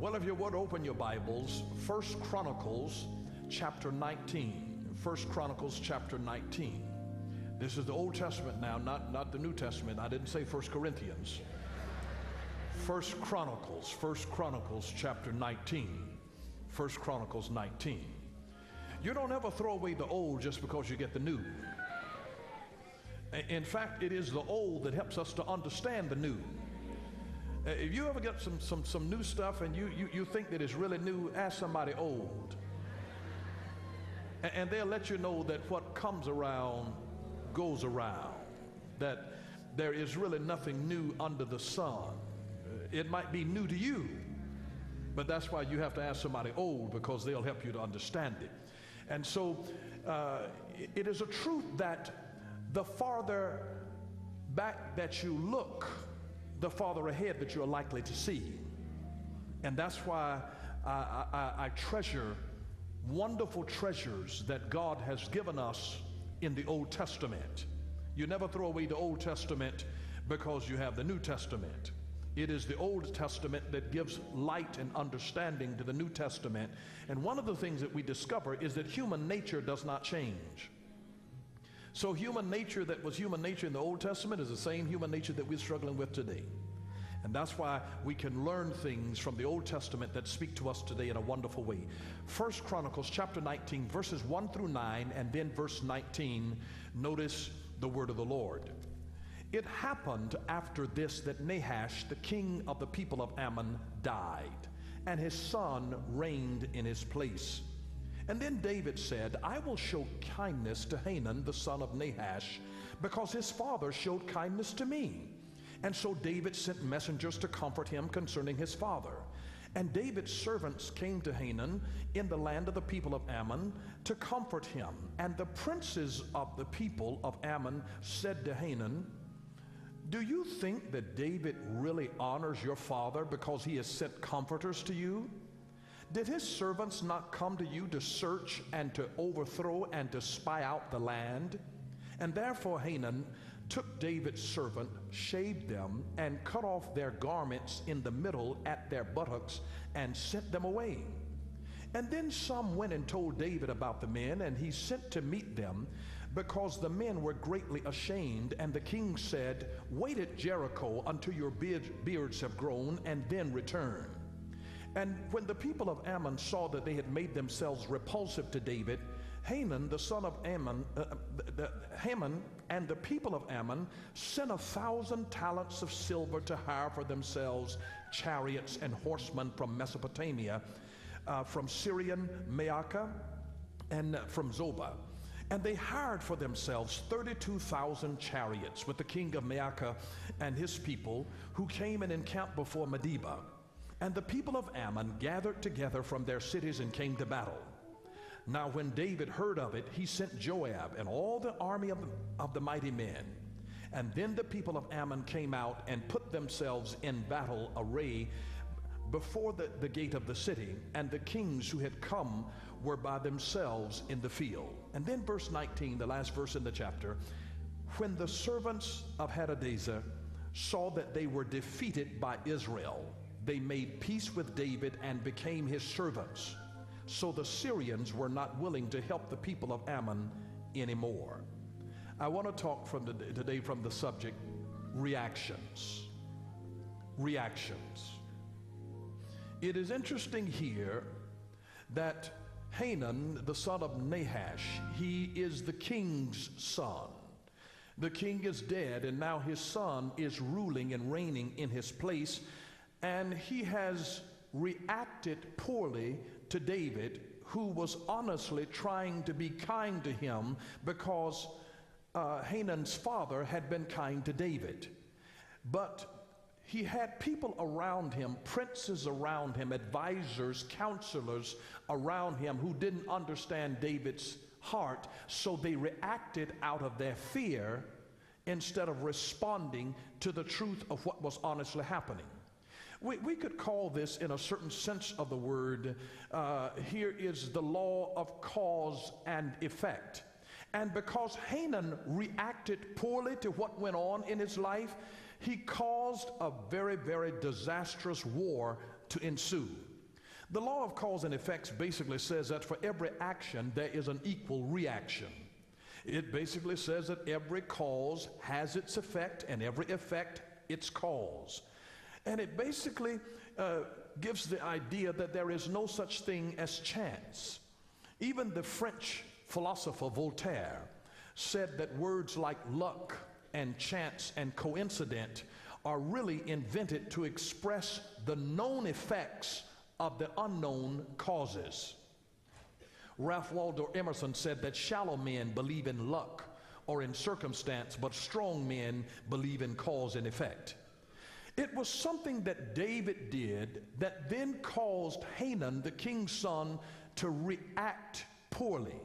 Well, if you would open your Bibles, 1 Chronicles chapter 19. 1 Chronicles chapter 19. This is the Old Testament now, not the New Testament. I didn't say 1 Corinthians. 1 Chronicles chapter 19. 1 Chronicles 19. You don't ever throw away the old just because you get the new. In fact, it is the old that helps us to understand the new. If you ever get some new stuff and you think that it's really new, ask somebody old. And they'll let you know that what comes around goes around, that there is really nothing new under the sun. It might be new to you, but that's why you have to ask somebody old, because they'll help you to understand it. And so it is a truth that the farther back that you look, the farther ahead that you're likely to see. And that's why I treasure wonderful treasures that God has given us in the Old Testament. You never throw away the Old Testament because you have the New Testament. It is the Old Testament that gives light and understanding to the New Testament. And one of the things that we discover is that human nature does not change. So human nature that was human nature in the Old Testament is the same human nature that we're struggling with today. And that's why we can learn things from the Old Testament that speak to us today in a wonderful way. 1 Chronicles chapter 19, verses 1 through 9, and then verse 19, notice the word of the Lord. It happened after this that Nahash, the king of the people of Ammon, died, and his son reigned in his place. And then David said, I will show kindness to Hanun, the son of Nahash, because his father showed kindness to me. And so David sent messengers to comfort him concerning his father. And David's servants came to Hanun in the land of the people of Ammon to comfort him. And the princes of the people of Ammon said to Hanun, do you think that David really honors your father because he has sent comforters to you? Did his servants not come to you to search and to overthrow and to spy out the land? And therefore Hanun took David's servant, shaved them, and cut off their garments in the middle at their buttocks, and sent them away. And then some went and told David about the men, and he sent to meet them, because the men were greatly ashamed. And the king said, wait at Jericho until your beards have grown, and then return. And when the people of Ammon saw that they had made themselves repulsive to David, Hanun, the son of Ammon, Haman and the people of Ammon sent 1,000 talents of silver to hire for themselves chariots and horsemen from Mesopotamia, from Syrian Maacah, and from Zobah. And they hired for themselves 32,000 chariots with the king of Maacah and his people, who came and encamped before Medeba. And the people of Ammon gathered together from their cities and came to battle. Now when David heard of it, he sent Joab and all the army of the mighty men. And then the people of Ammon came out and put themselves in battle array before the gate of the city, and the kings who had come were by themselves in the field. And then verse 19, the last verse in the chapter, when the servants of Hadadezer saw that they were defeated by Israel, they made peace with David and became his servants. So the Syrians were not willing to help the people of Ammon anymore. I want to talk today from the subject, reactions. Reactions. It is interesting here that Hanun, the son of Nahash, he is the king's son. The king is dead, and now his son is ruling and reigning in his place, and he has reacted poorly to David, who was honestly trying to be kind to him because Hanun's father had been kind to David. But he had people around him, princes around him, advisors, counselors around him who didn't understand David's heart, so they reacted out of their fear instead of responding to the truth of what was honestly happening. We could call this, in a certain sense of the word, here is the law of cause and effect. And because Hanun reacted poorly to what went on in his life, he caused a very, very disastrous war to ensue. The law of cause and effects basically says that for every action, there is an equal reaction. It basically says that every cause has its effect and every effect its cause. And it basically gives the idea that there is no such thing as chance. Even the French philosopher Voltaire said that words like luck and chance and coincidence are really invented to express the known effects of the unknown causes. Ralph Waldo Emerson said that shallow men believe in luck or in circumstance, but strong men believe in cause and effect. It was something that David did that then caused Hanan, the king's son, to react poorly.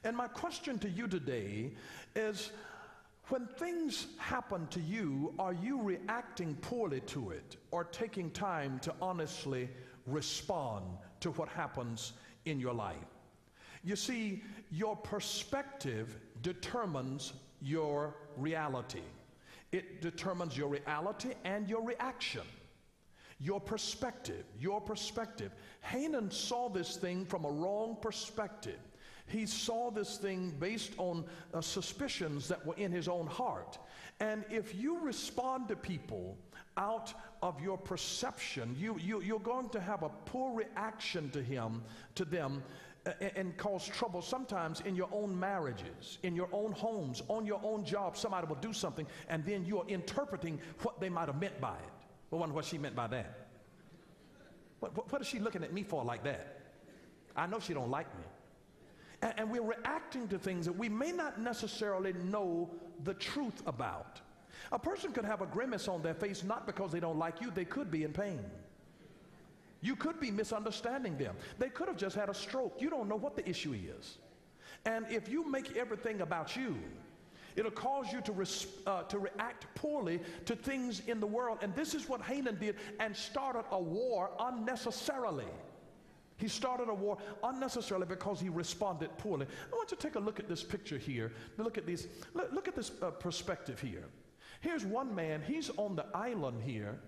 And my question to you today is, when things happen to you, are you reacting poorly to it or taking time to honestly respond to what happens in your life? You see, your perspective determines your reality. It determines your reality and your reaction. Your perspective, your perspective. Hanan saw this thing from a wrong perspective. He saw this thing based on suspicions that were in his own heart. And if you respond to people out of your perception, you're going to have a poor reaction to them, and cause trouble sometimes in your own marriages, in your own homes, on your own job. Somebody will do something, and then you are interpreting what they might have meant by it. I wonder what she meant by that. What is she looking at me for like that? I know she don't like me. And we're reacting to things that we may not necessarily know the truth about. A person could have a grimace on their face not because they don't like you, they could be in pain. You could be misunderstanding them. They could have just had a stroke. You don't know what the issue is. And if you make everything about you, it'll cause you to react poorly to things in the world. And this is what Hanan did, and started a war unnecessarily. He started a war unnecessarily because he responded poorly. I want you to take a look at this picture here. Look at this perspective here. Here's one man. He's on the island here.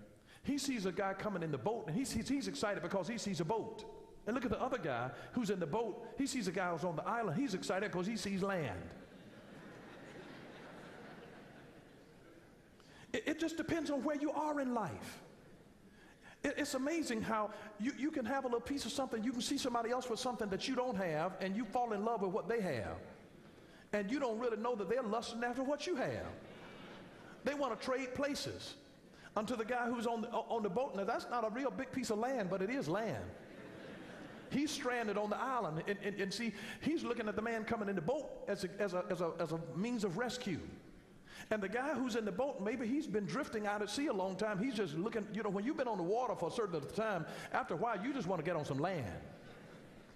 He sees a guy coming in the boat, and he's excited because he sees a boat. And look at the other guy who's in the boat. He sees a guy who's on the island. He's excited because he sees land. It just depends on where you are in life. It's amazing how you can have a little piece of something. You can see somebody else with something that you don't have, and you fall in love with what they have. And you don't really know that they're lusting after what you have. They want to trade places. Unto the guy who's on the boat. Now, that's not a real big piece of land, but it is land. He's stranded on the island, and see, he's looking at the man coming in the boat as a means of rescue. And the guy who's in the boat, maybe he's been drifting out at sea a long time. He's just looking, you know, when you've been on the water for a certain time, after a while, you just want to get on some land.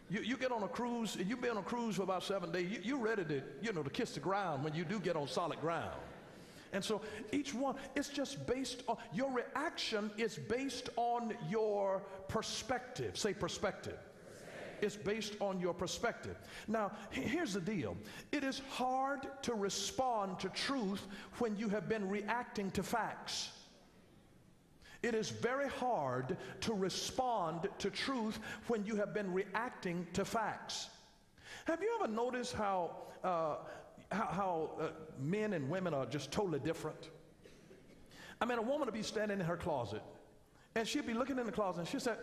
You get on a cruise, and you've been on a cruise for about 7 days. You're ready to, to kiss the ground when you do get on solid ground. And so each one, it's just based on, your reaction is based on your perspective. Say perspective. It's based on your perspective. Now, here's the deal. It is hard to respond to truth when you have been reacting to facts. It is very hard to respond to truth when you have been reacting to facts. Have you ever noticed how men and women are just totally different? I mean, a woman will be standing in her closet, and she'll be looking in the closet, and she'll say,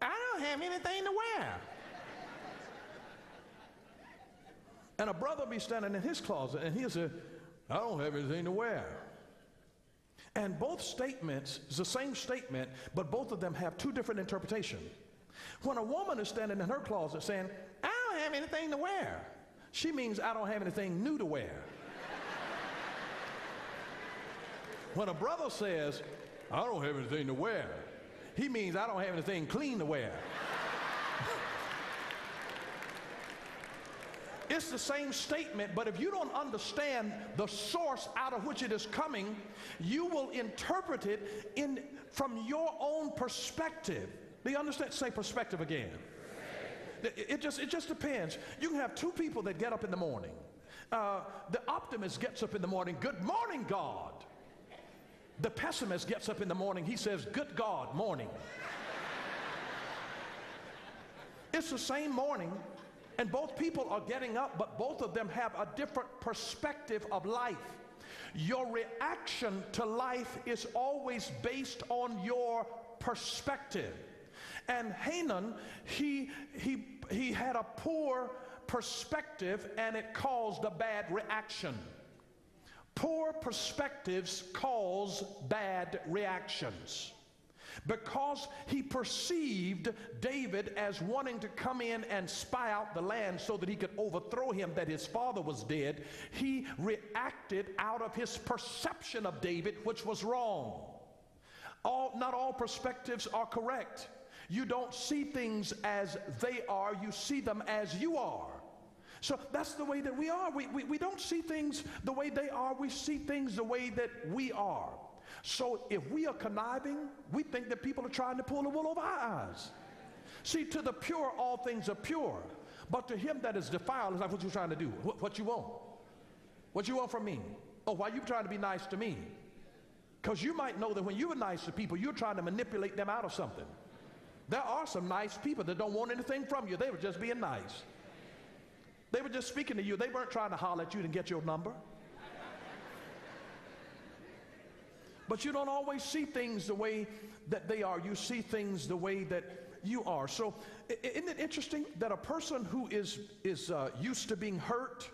I don't have anything to wear. And a brother will be standing in his closet, and he'll say, I don't have anything to wear. And both statements is the same statement, but both of them have two different interpretations. When a woman is standing in her closet saying, I don't have anything to wear, she means I don't have anything new to wear. When a brother says, I don't have anything to wear, he means I don't have anything clean to wear. It's the same statement, but if you don't understand the source out of which it is coming, you will interpret it from your own perspective. Do you understand? Say perspective again. It just depends. You can have two people that get up in the morning. The optimist gets up in the morning, good morning, God. The pessimist gets up in the morning, he says, good God, morning. It's the same morning, and both people are getting up, but both of them have a different perspective of life. Your reaction to life is always based on your perspective. And Hanan, he had a poor perspective, and it caused a bad reaction. Poor perspectives cause bad reactions. Because he perceived David as wanting to come in and spy out the land so that he could overthrow him, that his father was dead, he reacted out of his perception of David, which was wrong. Not all perspectives are correct. You don't see things as they are, you see them as you are. So that's the way that we are. We don't see things the way they are, we see things the way that we are. So if we are conniving, we think that people are trying to pull the wool over our eyes. See, to the pure, all things are pure. But to him that is defiled, it's like, what you trying to do? What you want? What you want from me? Oh, why you trying to be nice to me? Because you might know that when you are nice to people, you're trying to manipulate them out of something. There are some nice people that don't want anything from you. They were just being nice. They were just speaking to you. They weren't trying to holler at you to get your number. But you don't always see things the way that they are. You see things the way that you are. So isn't it interesting that a person who is used to being hurt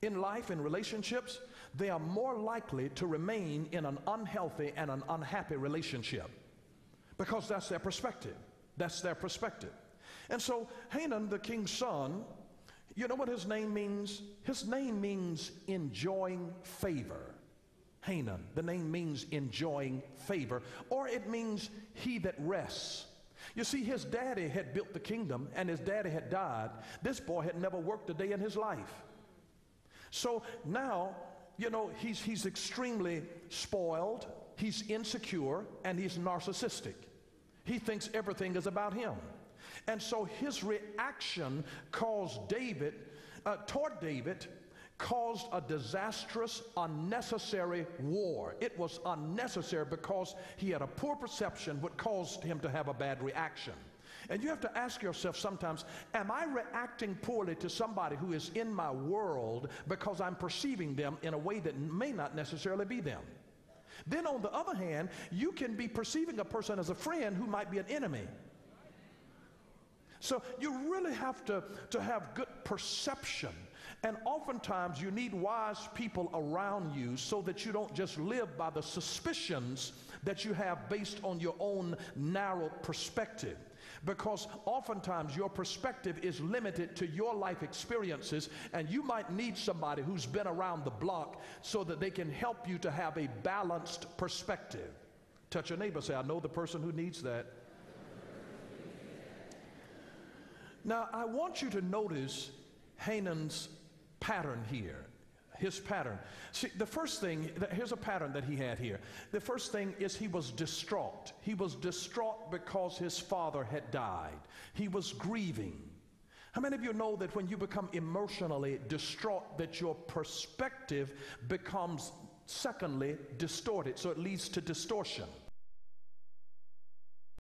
in life, in relationships, they are more likely to remain in an unhealthy and an unhappy relationship, because that's their perspective. That's their perspective. And so Hanan, the king's son, you know what his name means? His name means enjoying favor. Hanan, the name means enjoying favor, or it means he that rests. You see, his daddy had built the kingdom, and his daddy had died. This boy had never worked a day in his life. So now, you know, he's extremely spoiled, he's insecure, and he's narcissistic. He thinks everything is about him. And so his reaction caused toward David, caused a disastrous, unnecessary war. It was unnecessary because he had a poor perception, what caused him to have a bad reaction. And you have to ask yourself sometimes, am I reacting poorly to somebody who is in my world because I'm perceiving them in a way that may not necessarily be them? Then on the other hand, you can be perceiving a person as a friend who might be an enemy. So you really have to have good perception. And oftentimes you need wise people around you so that you don't just live by the suspicions that you have based on your own narrow perspective. Because oftentimes your perspective is limited to your life experiences, and you might need somebody who's been around the block so that they can help you to have a balanced perspective. Touch your neighbor, say, I know the person who needs that. Now, I want you to notice Hanan's pattern here, his pattern. See, the first thing, here's a pattern that he had here. The first thing is he was distraught. He was distraught because his father had died. He was grieving. How many of you know that when you become emotionally distraught, that your perspective becomes, secondly, distorted, so it leads to distortion?